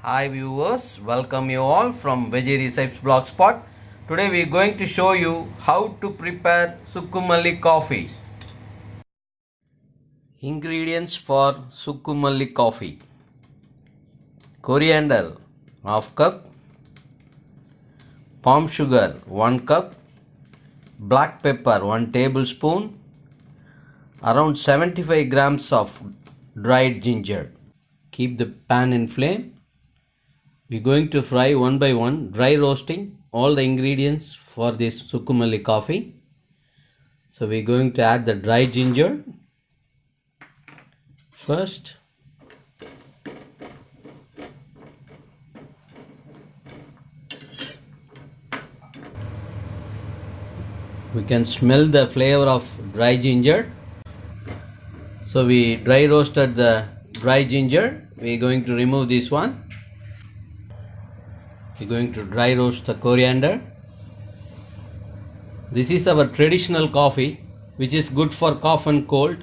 Hi viewers, welcome you all from Veggie Recipes Blogspot. Today we are going to show you how to prepare Sukku Malli coffee. Ingredients for Sukku Malli coffee: coriander half cup, palm sugar 1 cup, black pepper 1 tablespoon, around 75 grams of dried ginger. Keep the pan in flame. We're going to fry one by one, dry roasting all the ingredients for this Sukku Malli coffee. So we're going to add the dry ginger first. We can smell the flavor of dry ginger. So we dry roasted the dry ginger. We're going to remove this one. We're going to dry roast the coriander. This is our traditional coffee, which is good for cough and cold.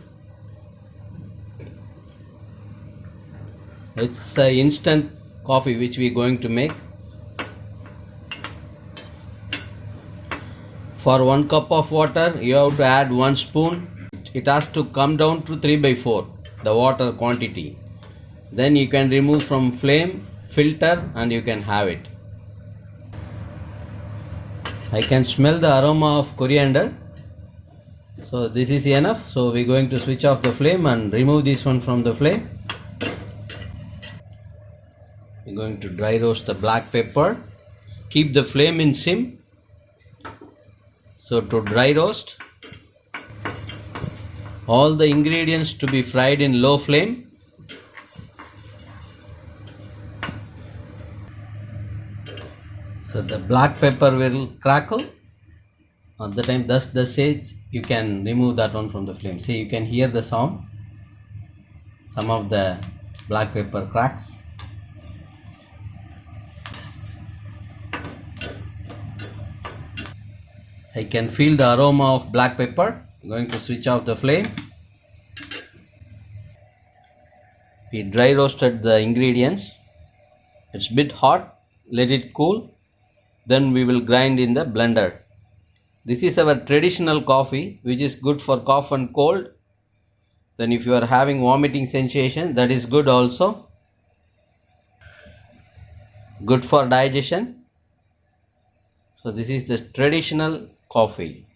It's an instant coffee which we're going to make. For 1 cup of water, you have to add 1 spoon. It has to come down to 3/4, the water quantity. Then you can remove from flame, filter, and you can have it. I can smell the aroma of coriander. So this is enough. So we're going to switch off the flame and remove this one from the flame. We're going to dry roast the black pepper. Keep the flame in sim. So to dry roast, all the ingredients to be fried in low flame. So the black pepper will crackle. At the time, thus the stage, you can remove that one from the flame. See, you can hear the sound. Some of the black pepper cracks. I can feel the aroma of black pepper. I'm going to switch off the flame. We dry roasted the ingredients. It's a bit hot. Let it cool. Then we will grind in the blender. This is our traditional coffee, which is good for cough and cold. Then if you are having vomiting sensation, that is good also. Good for digestion. So this is the traditional coffee.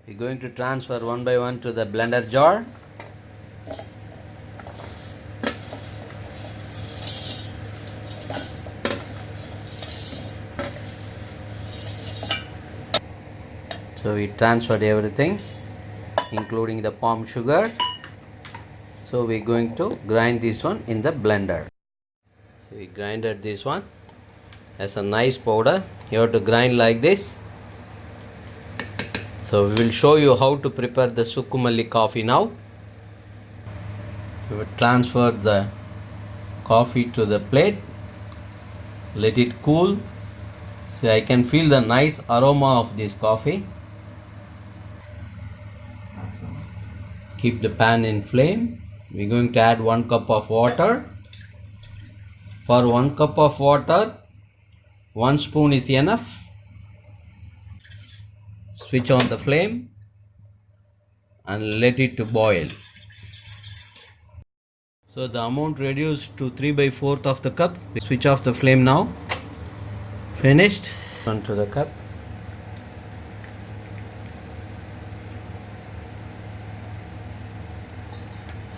We're going to transfer one by one to the blender jar. So we transferred everything, including the palm sugar. So we're going to grind this one in the blender. So we grinded this one as a nice powder. You have to grind like this. So we will show you how to prepare the Sukku Malli coffee now. We will transfer the coffee to the plate. Let it cool. See, I can feel the nice aroma of this coffee. Keep the pan in flame. We're going to add 1 cup of water. For 1 cup of water, 1 spoon is enough. Switch on the flame and let it to boil. So the amount reduced to 3/4 of the cup. Switch off the flame now. Finished. Onto the cup.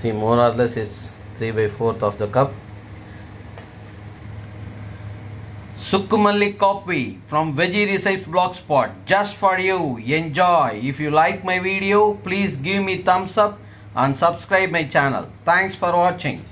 See, more or less it's 3/4 of the cup. Sukku Malli coffee from Veggie Recipes Blogspot, just for you. Enjoy. If you like my video, please give me thumbs up and subscribe my channel. Thanks for watching.